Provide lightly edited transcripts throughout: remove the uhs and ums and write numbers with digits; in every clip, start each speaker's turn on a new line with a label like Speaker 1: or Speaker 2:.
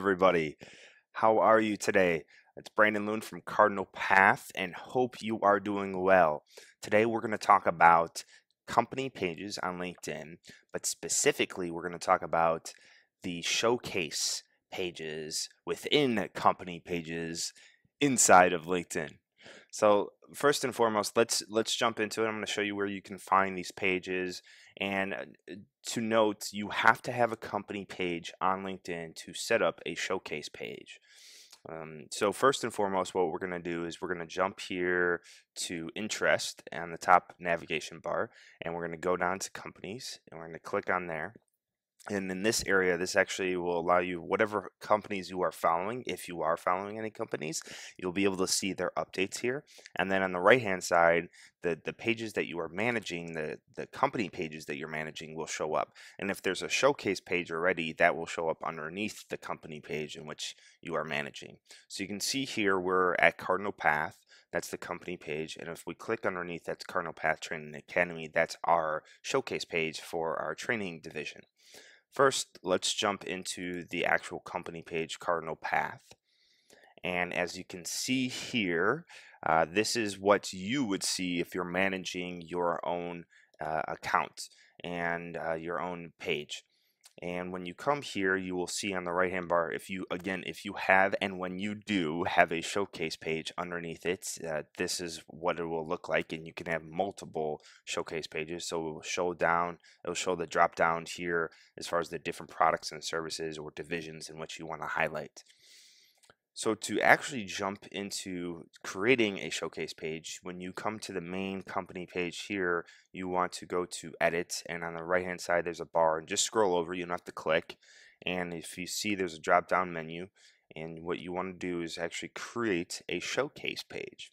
Speaker 1: everybody. How are you today? It's Brandon Loon from Cardinal Path and hope you are doing well. Today, we're going to talk about company pages on LinkedIn, but specifically, we're going to talk about the showcase pages within company pages inside of LinkedIn. So first and foremost, let's jump into it. I'm going to show you where you can find these pages. And to note, you have to have a company page on LinkedIn to set up a showcase page. So first and foremost, what we're going to do is we're going to jump here to interest on the top navigation bar, and we're going to go down to companies, and we're going to click on there. And in this area, this actually will allow you, whatever companies you are following, if you are following any companies, you'll be able to see their updates here. And then on the right-hand side, the pages that you are managing, the company pages that you're managing will show up. And if there's a showcase page already, that will show up underneath the company page in which you are managing. So you can see here we're at Cardinal Path. That's the company page. And if we click underneath, that's Cardinal Path Training Academy. That's our showcase page for our training division. First, let's jump into the actual company page, Cardinal Path. And as you can see here, this is what you would see if you're managing your own account and your own page. And when you come here, you will see on the right hand bar, if you have, and when you do have a showcase page underneath it, this is what it will look like. And you can have multiple showcase pages. So it will show the drop down here as far as the different products and services or divisions in which you want to highlight. So to actually jump into creating a showcase page, when you come to the main company page here, you want to go to edit, and on the right hand side there's a bar, and just scroll over, you don't have to click. And if you see, there's a drop down menu, and what you want to do is actually create a showcase page.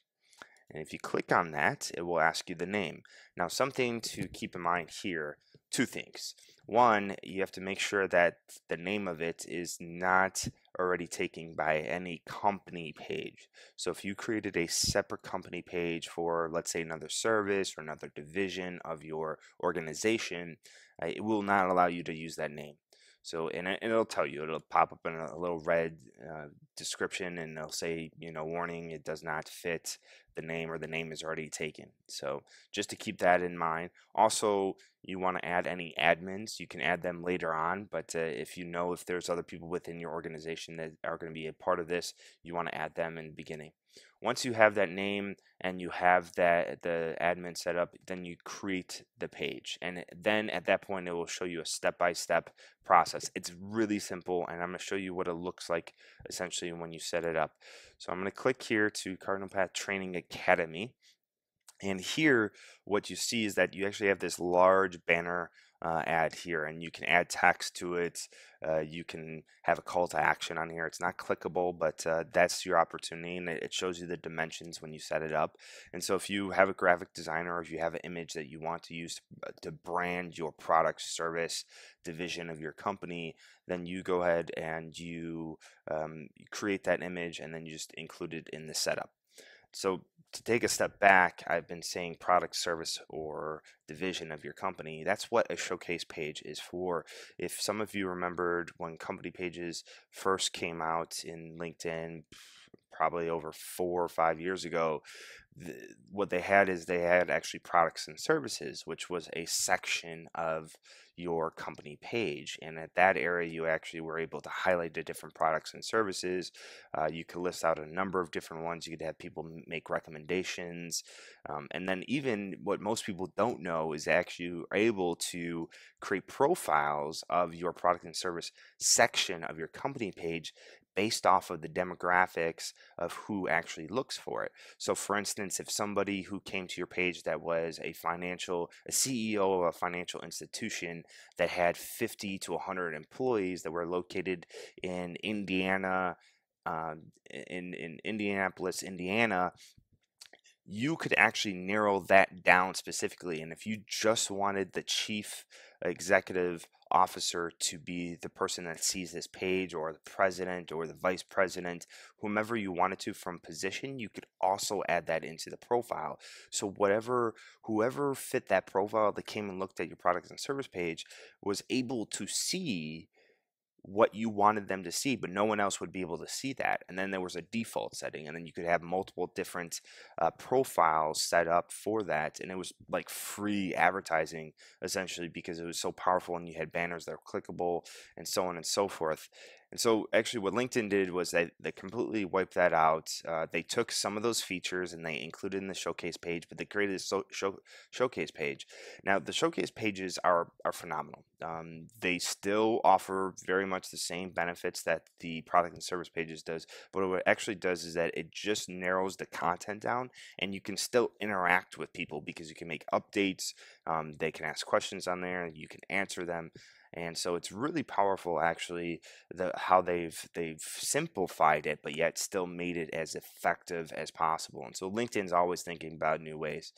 Speaker 1: And if you click on that, it will ask you the name. Now, something to keep in mind here, two things. One, you have to make sure that the name of it is not already taken by any company page. So if you created a separate company page for, let's say, another service or another division of your organization, it will not allow you to use that name. So, and it'll tell you, it'll pop up in a little red description, and they'll say, warning, it does not fit the name, or the name is already taken. So just to keep that in mind. Also, you want to add any admins, you can add them later on, but if there's other people within your organization that are going to be a part of this, you want to add them in the beginning. Once you have that name and you have the admin set up, then you create the page, and then at that point it will show you a step-by-step process. It's really simple, and I'm going to show you what it looks like essentially when you set it up. So I'm going to click here to Cardinal Path Training Academy. And here, what you see is that you actually have this large banner ad here, and you can add text to it. You can have a call to action on here. It's not clickable, but that's your opportunity, and it shows you the dimensions when you set it up. And so if you have a graphic designer, or if you have an image that you want to use to brand your product, service, division of your company, then you go ahead and you create that image, and then you just include it in the setup. So to take a step back, I've been saying product, service, or division of your company. That's what a showcase page is for. If some of you remembered when company pages first came out in LinkedIn, probably over 4 or 5 years ago, what they had is they had actually products and services, which was a section of your company page. And at that area, you actually were able to highlight the different products and services. You could list out a number of different ones. You could have people make recommendations. And then even what most people don't know is actually you're able to create profiles of your product and service section of your company page based off of the demographics of who actually looks for it. So for instance, if somebody who came to your page that was a CEO of a financial institution that had 50 to 100 employees that were located in Indiana, in Indianapolis, Indiana, you could actually narrow that down specifically. And if you just wanted the chief executive officer to be the person that sees this page, or the president or the vice president, whomever you wanted to from position, you could also add that into the profile. So whoever fit that profile that came and looked at your products and service page was able to see what you wanted them to see, but no one else would be able to see that. And then there was a default setting, and then you could have multiple different profiles set up for that. And it was like free advertising essentially because it was so powerful, and you had banners that were clickable and so on and so forth. And so actually what LinkedIn did was they completely wiped that out. They took some of those features and they included in the showcase page, but they created a showcase page. Now the showcase pages are phenomenal. They still offer very much the same benefits that the product and service pages does, but what it actually does is that it just narrows the content down, and you can still interact with people because you can make updates. They can ask questions on there, you can answer them. And so it's really powerful, actually, how they've simplified it, but yet still made it as effective as possible. And so LinkedIn's always thinking about new ways.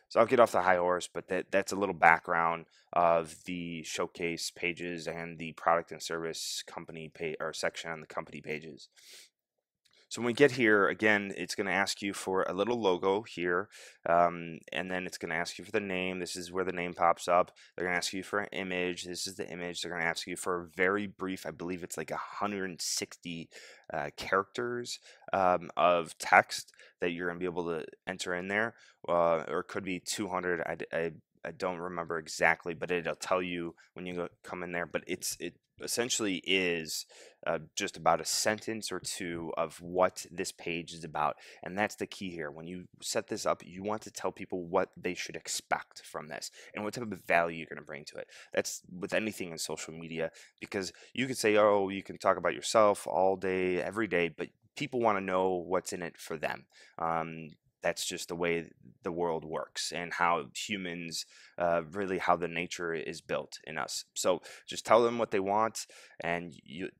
Speaker 1: So I'll get off the high horse, but that's a little background of the showcase pages and the product and service company page or section on the company pages. So when we get here, again, it's going to ask you for a little logo here, and then it's going to ask you for the name. This is where the name pops up. They're going to ask you for an image. This is the image. They're going to ask you for a very brief, I believe it's like 160 characters of text that you're going to be able to enter in there, or it could be 200. I don't remember exactly, but it'll tell you when you come in there. But it essentially is just about a sentence or two of what this page is about, and that's the key here. When you set this up, you want to tell people what they should expect from this and what type of value you're going to bring to it. That's with anything in social media, because you could say, oh, you can talk about yourself all day, every day, but people want to know what's in it for them. That's just the way the world works, and how humans, really how the nature is built in us. So just tell them what they want, and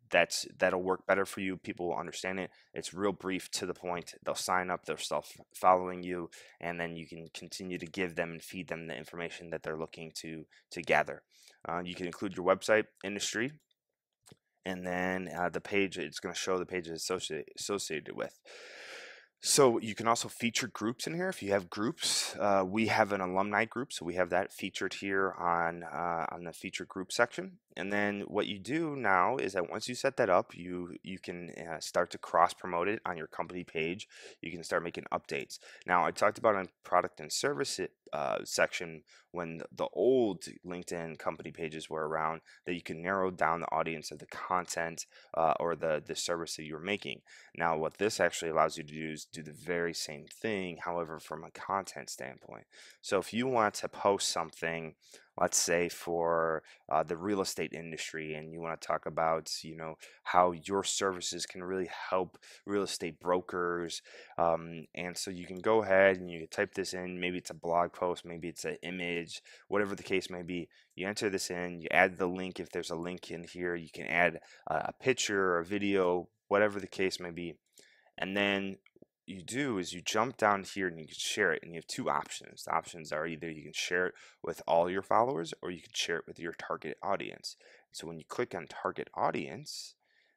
Speaker 1: that'll work better for you. People will understand it. It's real brief, to the point. They'll sign up, they'll start following you, and then you can continue to give them and feed them the information that they're looking to gather. You can include your website, industry, and then the page. It's going to show the pages associated with. So you can also feature groups in here if you have groups. We have an alumni group, so we have that featured here on the feature group section. And then what you do now is that once you set that up, you can start to cross promote it on your company page. You can start making updates. Now I talked about on product and service section, when the old LinkedIn company pages were around, that you can narrow down the audience of the content or the service that you're making. Now what this actually allows you to do is do the very same thing, however, from a content standpoint. So if you want to post something, let's say for the real estate industry, and you want to talk about, how your services can really help real estate brokers, and so you can go ahead and you can type this in. Maybe it's a blog post, maybe it's an image, whatever the case may be. You enter this in, you add the link. If there's a link in here, you can add a picture or a video, whatever the case may be. And then you do is you jump down here and you can share it, and you have two options. The options are either you can share it with all your followers, or you can share it with your target audience. So when you click on target audience,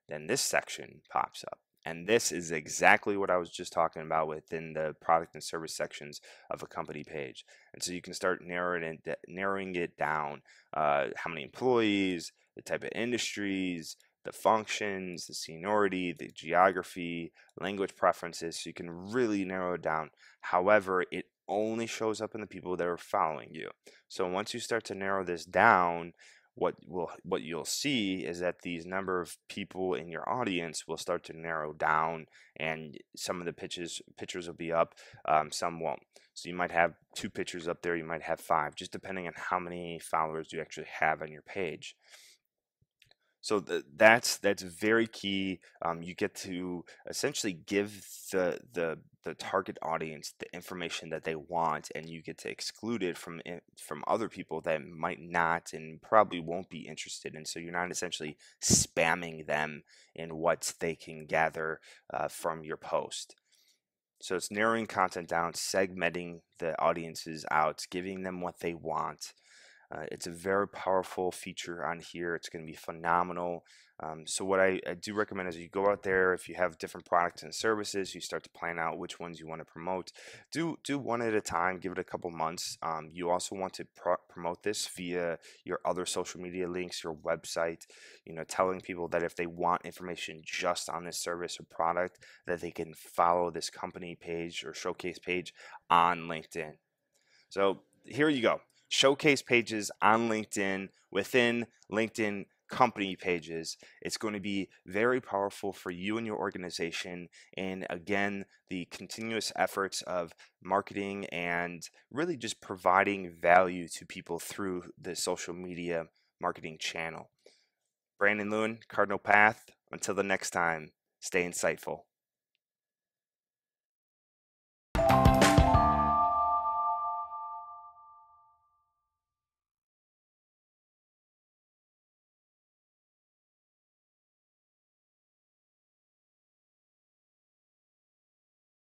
Speaker 1: then this section pops up. And this is exactly what I was just talking about within the product and service sections of a company page. And so you can start narrowing it down, how many employees, the type of industries, the functions, the seniority, the geography, language preferences, so you can really narrow it down. However, it only shows up in the people that are following you. So once you start to narrow this down, what you'll see is that these number of people in your audience will start to narrow down, and some of the pictures will be up, some won't. So you might have 2 pictures up there, you might have 5, just depending on how many followers you actually have on your page. So that's very key. You get to essentially give the target audience the information that they want, and you get to exclude it from other people that might not and probably won't be interested. And so you're not essentially spamming them in what they can gather from your post. So it's narrowing content down, segmenting the audiences out, giving them what they want. It's a very powerful feature on here. It's going to be phenomenal. So what I do recommend is you go out there, if you have different products and services, you start to plan out which ones you want to promote. Do one at a time, give it a couple months. You also want to promote this via your other social media links, your website, telling people that if they want information just on this service or product, that they can follow this company page or showcase page on LinkedIn. So here you go. Showcase pages on LinkedIn within LinkedIn company pages. It's going to be very powerful for you and your organization. And again, the continuous efforts of marketing and really just providing value to people through the social media marketing channel. Brandon Lewin, Cardinal Path. Until the next time, stay insightful.